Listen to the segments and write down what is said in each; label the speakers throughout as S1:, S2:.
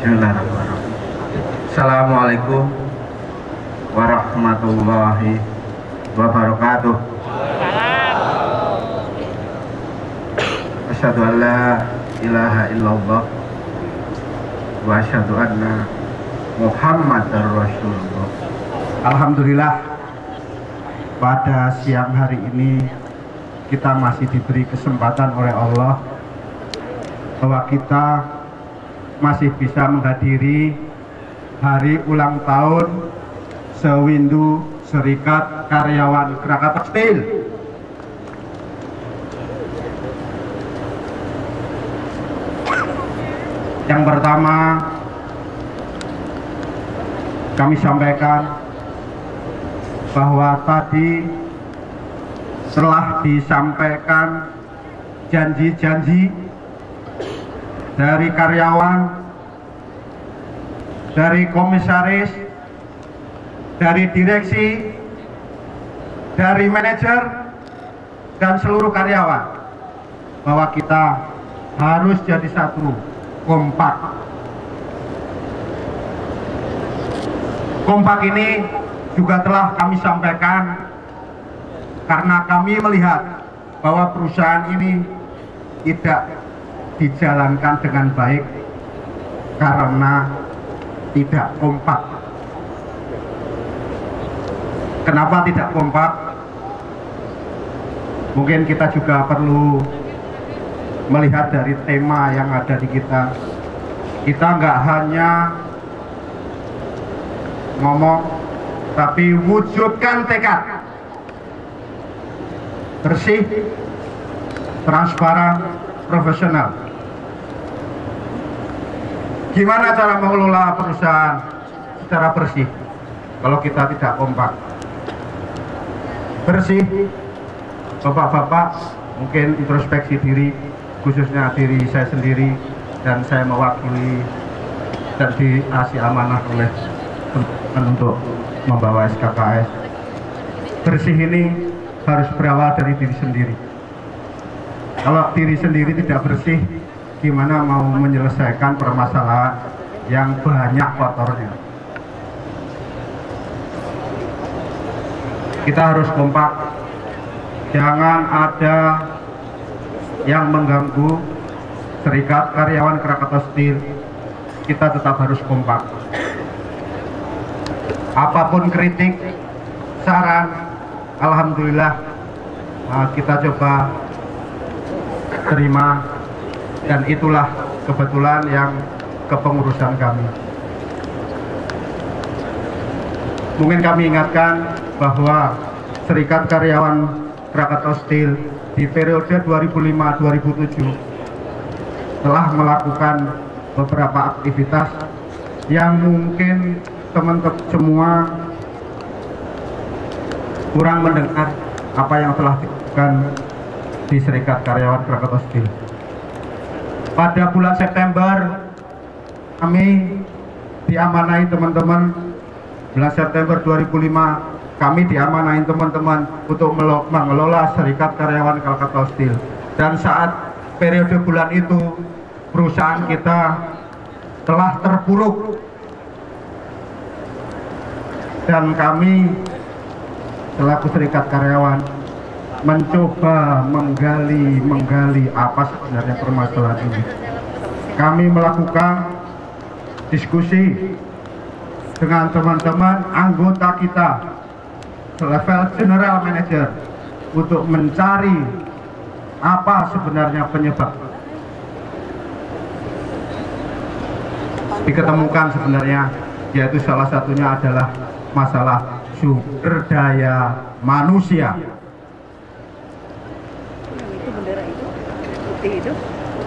S1: Bismillahirrahmanirrahim. Assalamualaikum warahmatullahi wabarakatuh. Asyhadu an la ilaha illallah wa asyhadu anna Muhammadar Rasulullah. Alhamdulillah, pada siang hari ini kita masih diberi kesempatan oleh Allah bahwa kita masih bisa menghadiri hari ulang tahun Sewindu Serikat Karyawan Krakatau Steel. Yang pertama, kami sampaikan bahwa tadi telah disampaikan janji-janji dari karyawan, dari komisaris, dari direksi, dari manajer, dan seluruh karyawan bahwa kita harus jadi satu, kompak. Kompak ini juga telah kami sampaikan karena kami melihat bahwa perusahaan ini tidak dijalankan dengan baik karena tidak kompak. Kenapa tidak kompak? Mungkin kita juga perlu melihat dari tema yang ada di kita. Kita nggak hanya ngomong, tapi wujudkan tekad. Bersih, transparan, profesional. Gimana cara mengelola perusahaan secara bersih kalau kita tidak kompak? Bersih, bapak-bapak mungkin introspeksi diri, khususnya diri saya sendiri, dan saya mewakili dan dikasih amanah oleh teman untuk membawa SKKS. Bersih ini harus berawal dari diri sendiri. Kalau diri sendiri tidak bersih, gimana mau menyelesaikan permasalahan yang banyak kotornya? Kita harus kompak. Jangan ada yang mengganggu Serikat Karyawan Krakatau Steel. Kita tetap harus kompak. Apapun kritik, saran, alhamdulillah kita coba terima, dan itulah kebetulan yang kepengurusan kami. Mungkin kami ingatkan bahwa Serikat Karyawan Krakatau Steel di periode 2005-2007 telah melakukan beberapa aktivitas yang mungkin teman-teman semua kurang mendengar apa yang telah dilakukan di Serikat Karyawan Krakatau Steel. Pada bulan September kami diamanai teman-teman, bulan September 2005 kami diamanai teman-teman untuk mengelola Serikat Karyawan Krakatau Steel. Dan saat periode bulan itu perusahaan kita telah terpuruk, dan kami selaku Serikat Karyawan mencoba menggali apa sebenarnya permasalahan ini. Kami melakukan diskusi dengan teman-teman anggota kita level general manager untuk mencari apa sebenarnya penyebab. Diketemukan sebenarnya, yaitu salah satunya adalah masalah sumber daya manusia.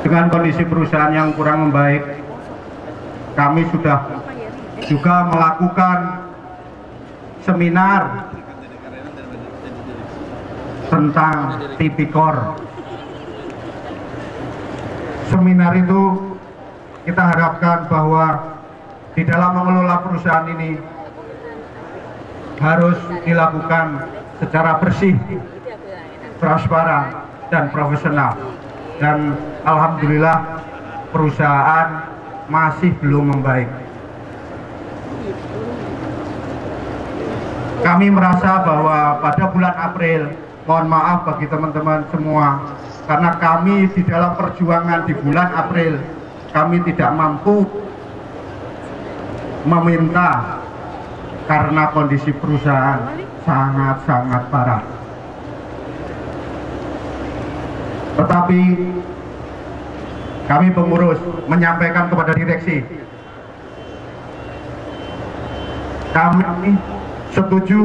S1: Dengan kondisi perusahaan yang kurang membaik, kami sudah juga melakukan seminar tentang tipikor. Seminar itu kita harapkan bahwa di dalam mengelola perusahaan ini harus dilakukan secara bersih, transparan, dan profesional. Dan alhamdulillah perusahaan masih belum membaik. Kami merasa bahwa pada bulan April, mohon maaf bagi teman-teman semua, karena kami di dalam perjuangan di bulan April, kami tidak mampu meminta karena kondisi perusahaan sangat-sangat parah. Tetapi kami pengurus menyampaikan kepada direksi, kami setuju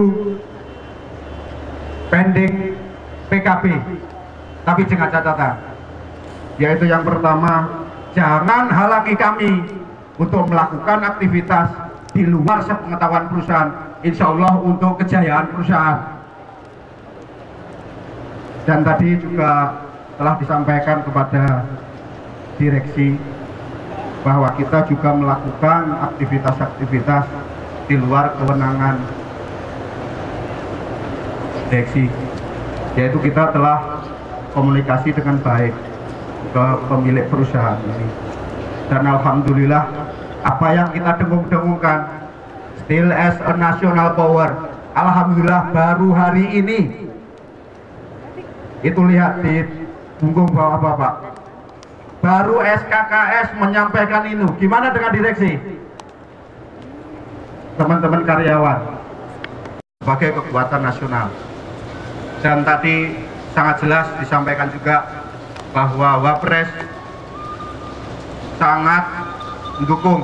S1: pending PKB, tapi dengan catatan, yaitu yang pertama, jangan halangi kami untuk melakukan aktivitas di luar sepengetahuan perusahaan, insya Allah untuk kejayaan perusahaan. Dan tadi juga telah disampaikan kepada direksi bahwa kita juga melakukan aktivitas-aktivitas di luar kewenangan direksi, yaitu kita telah komunikasi dengan baik ke pemilik perusahaan ini, dan alhamdulillah apa yang kita dengung-dengungkan, still as a national power, alhamdulillah baru hari ini itu, lihat di punggung bawah Bapak, baru SKKS menyampaikan itu. Gimana dengan direksi, teman-teman karyawan, sebagai kekuatan nasional? Dan tadi sangat jelas disampaikan juga bahwa Wapres sangat mendukung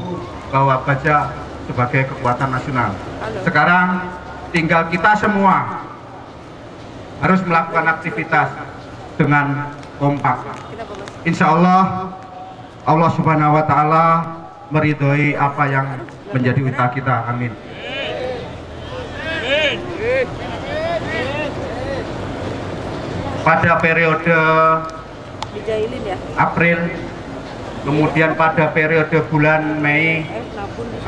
S1: bahwa Baja sebagai kekuatan nasional. Sekarang tinggal kita semua harus melakukan aktivitas dengan kompak. Insya Allah, Allah Subhanahu wa Ta'ala meridhoi apa yang menjadi usaha kita. Amin. Pada periode April, kemudian pada periode bulan Mei,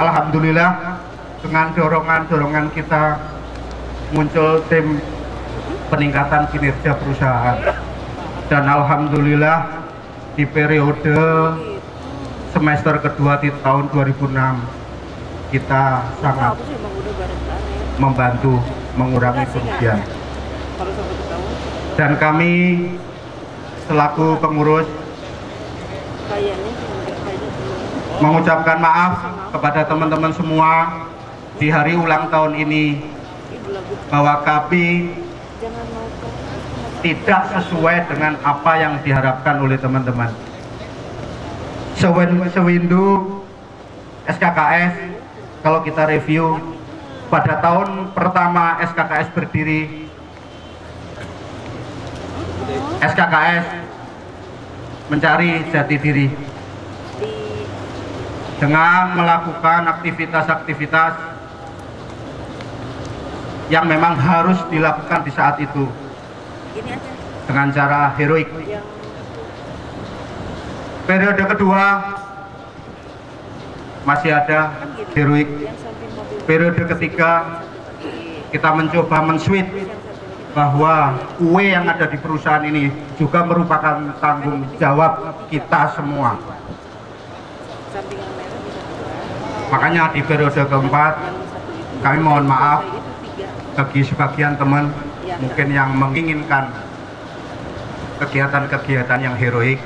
S1: alhamdulillah dengan dorongan-dorongan kita muncul tim peningkatan kinerja perusahaan, dan alhamdulillah di periode semester kedua di tahun 2006 kita sangat membantu mengurangi kerugian. Dan kami selaku pengurus mengucapkan maaf kepada teman-teman semua di hari ulang tahun ini, bahwa kami tidak sesuai dengan apa yang diharapkan oleh teman-teman. Sewindu SKKS, kalau kita review pada tahun pertama SKKS berdiri, SKKS mencari jati diri dengan melakukan aktivitas-aktivitas yang memang harus dilakukan di saat itu dengan cara heroik. Periode kedua masih ada heroik. Periode ketiga kita mencoba men-switch bahwa kue yang ada di perusahaan ini juga merupakan tanggung jawab kita semua. Makanya di periode keempat kami mohon maaf bagi sebagian teman mungkin yang menginginkan kegiatan-kegiatan yang heroik,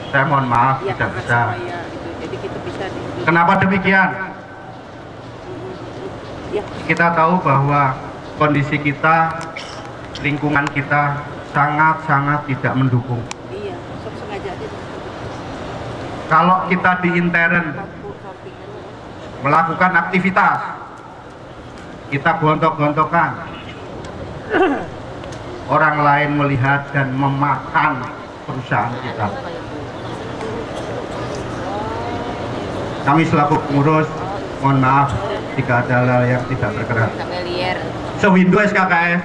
S1: saya mohon maaf tidak bisa. Kenapa demikian? Kita tahu bahwa kondisi kita, lingkungan kita sangat-sangat tidak mendukung. Kalau kita di intern melakukan aktivitas, kita gontok-gontokan, orang lain melihat dan memakan perusahaan kita. Kami selaku pengurus mohon maaf jika ada hal yang tidak berkenan. Sewindu SKKS,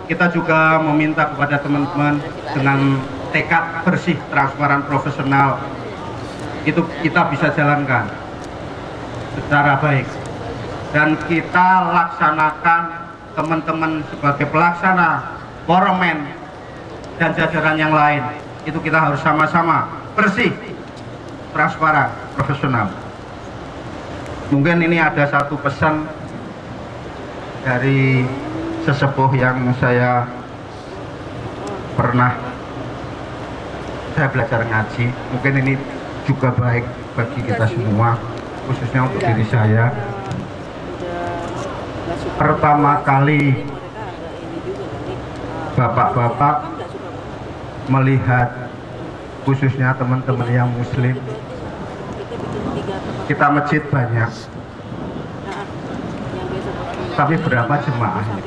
S1: kita juga meminta kepada teman-teman dengan tekad bersih, transparan, profesional, itu kita bisa jalankan secara baik, dan kita laksanakan teman-teman sebagai pelaksana, foreman dan jajaran yang lain, itu kita harus sama-sama bersih, transparan, profesional. Mungkin ini ada satu pesan dari sesepuh yang saya belajar ngaji. Mungkin ini juga baik bagi kita semua, khususnya untuk diri saya. Pertama kali bapak-bapak melihat, khususnya teman-teman yang muslim, kita masjid banyak, tapi berapa jemaahnya?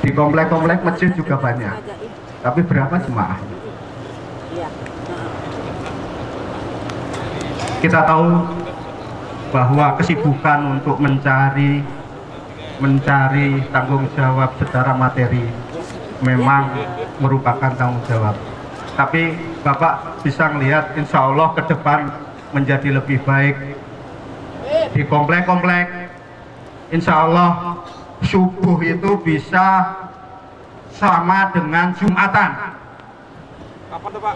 S1: Di komplek-komplek masjid juga banyak, tapi berapa jemaahnya? Kita tahu bahwa kesibukan untuk mencari tanggung jawab secara materi memang merupakan tanggung jawab. Tapi Bapak bisa melihat insya Allah ke depan menjadi lebih baik. Di komplek-komplek insya Allah subuh itu bisa sama dengan Jumatan.
S2: Kapan tuh Pak?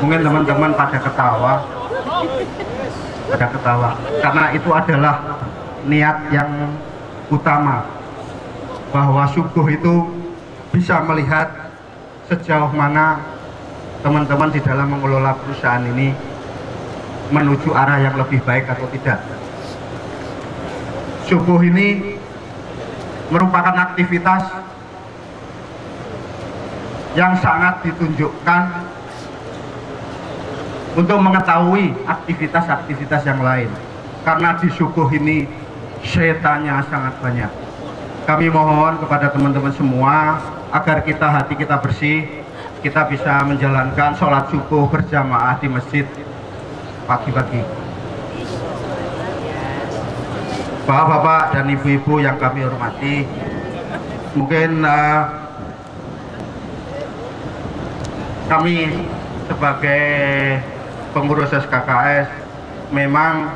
S1: Mungkin teman-teman pada ketawa karena itu adalah niat yang utama, bahwa subuh itu bisa melihat sejauh mana teman-teman di dalam mengelola perusahaan ini menuju arah yang lebih baik atau tidak. Subuh ini merupakan aktivitas yang sangat ditunjukkan untuk mengetahui aktivitas-aktivitas yang lain, karena di subuh ini setannya sangat banyak. Kami mohon kepada teman-teman semua agar hati kita bersih, kita bisa menjalankan sholat subuh berjamaah di masjid pagi-pagi. Bapak-bapak dan ibu-ibu yang kami hormati, mungkin kami sebagai pengurus SKKS memang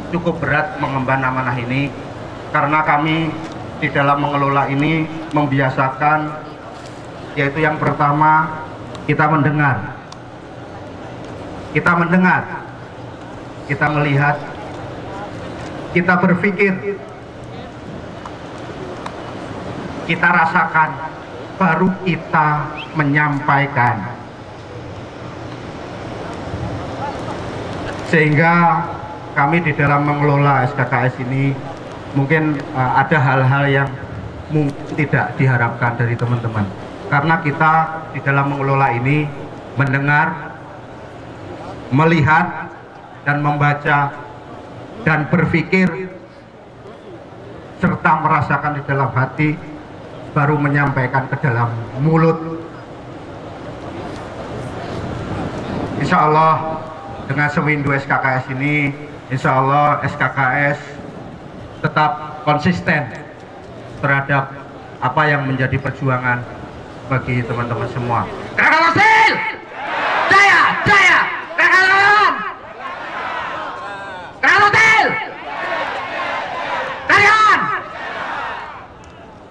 S1: cukup berat mengemban amanah ini, karena kami di dalam mengelola ini membiasakan, yaitu yang pertama kita mendengar, kita melihat, kita berpikir, kita rasakan, baru kita menyampaikan. Sehingga kami di dalam mengelola SKKS ini mungkin ada hal-hal yang tidak diharapkan dari teman-teman, karena kita di dalam mengelola ini mendengar, melihat, dan membaca, dan berpikir, serta merasakan di dalam hati, baru menyampaikan ke dalam mulut. Insya Allah dengan sewindu SKKS ini, insya Allah SKKS tetap konsisten terhadap apa yang menjadi perjuangan bagi teman-teman semua. Kakak Wasil! Jaya! Jaya! Kakak Lawan! Kakak Wasil! Karyawan!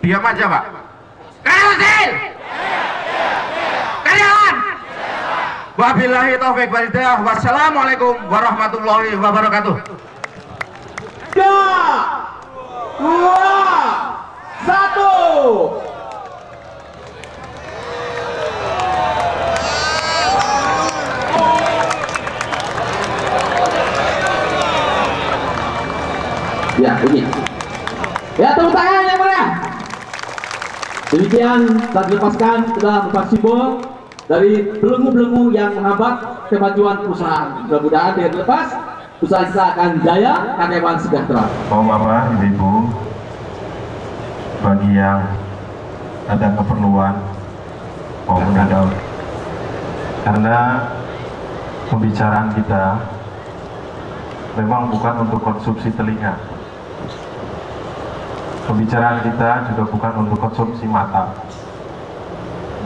S1: Diam aja Pak. Kakak Wasil! Karyawan! Wabillahi taufiq wal hidayah. Wassalamualaikum warahmatullahi wabarakatuh.
S2: 3, 2, 1. Ya, ini. Ya, tepuk tangan yang mulia. Demikian telah dilepaskan, sudah merupakan simbol dari belenggu-belenggu yang menghambat kemajuan perusahaan. Mudah-mudahan dengan dilepas, usaha kita akan jaya, karyawan sejahtera.
S3: Bapak, Ibu, bagi yang ada keperluan mau meninggal, karena pembicaraan kita memang bukan untuk konsumsi telinga, pembicaraan kita juga bukan untuk konsumsi mata,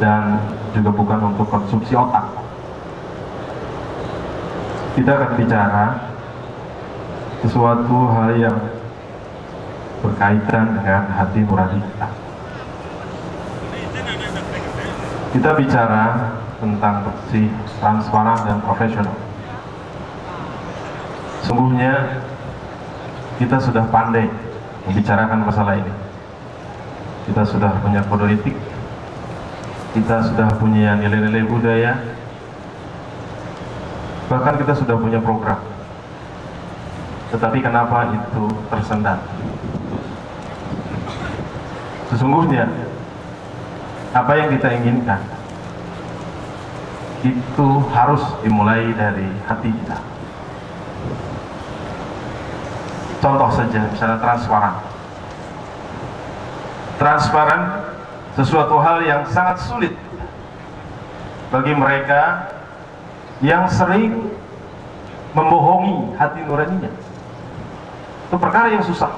S3: dan juga bukan untuk konsumsi otak. Kita akan bicara sesuatu hal yang berkaitan dengan hati nurani kita. Kita bicara tentang bersih, transparan, dan profesional. Sungguhnya kita sudah pandai membicarakan masalah ini. Kita sudah punya kode etik, kita sudah punya nilai-nilai budaya, bahkan kita sudah punya program. Tetapi kenapa itu tersendat? Sesungguhnya apa yang kita inginkan itu harus dimulai dari hati kita. Contoh saja, misalnya transparan sesuatu hal yang sangat sulit bagi mereka yang sering membohongi hati nuraninya. Itu perkara yang susah.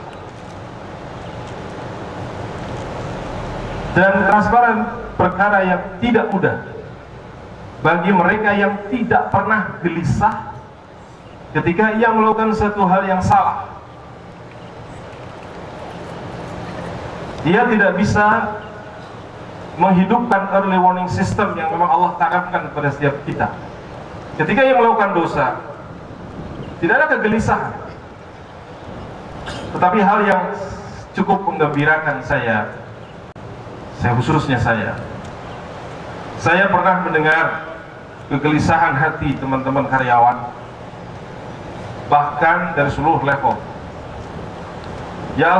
S3: Dan transparan perkara yang tidak mudah bagi mereka yang tidak pernah gelisah ketika ia melakukan satu hal yang salah. Dia tidak bisa menghidupkan early warning system yang memang Allah tanamkan kepada setiap kita. Ketika ia melakukan dosa, tidak ada kegelisahan. Tetapi hal yang cukup menggembirakan saya khususnya saya pernah mendengar kegelisahan hati teman-teman karyawan, bahkan dari seluruh level. Ya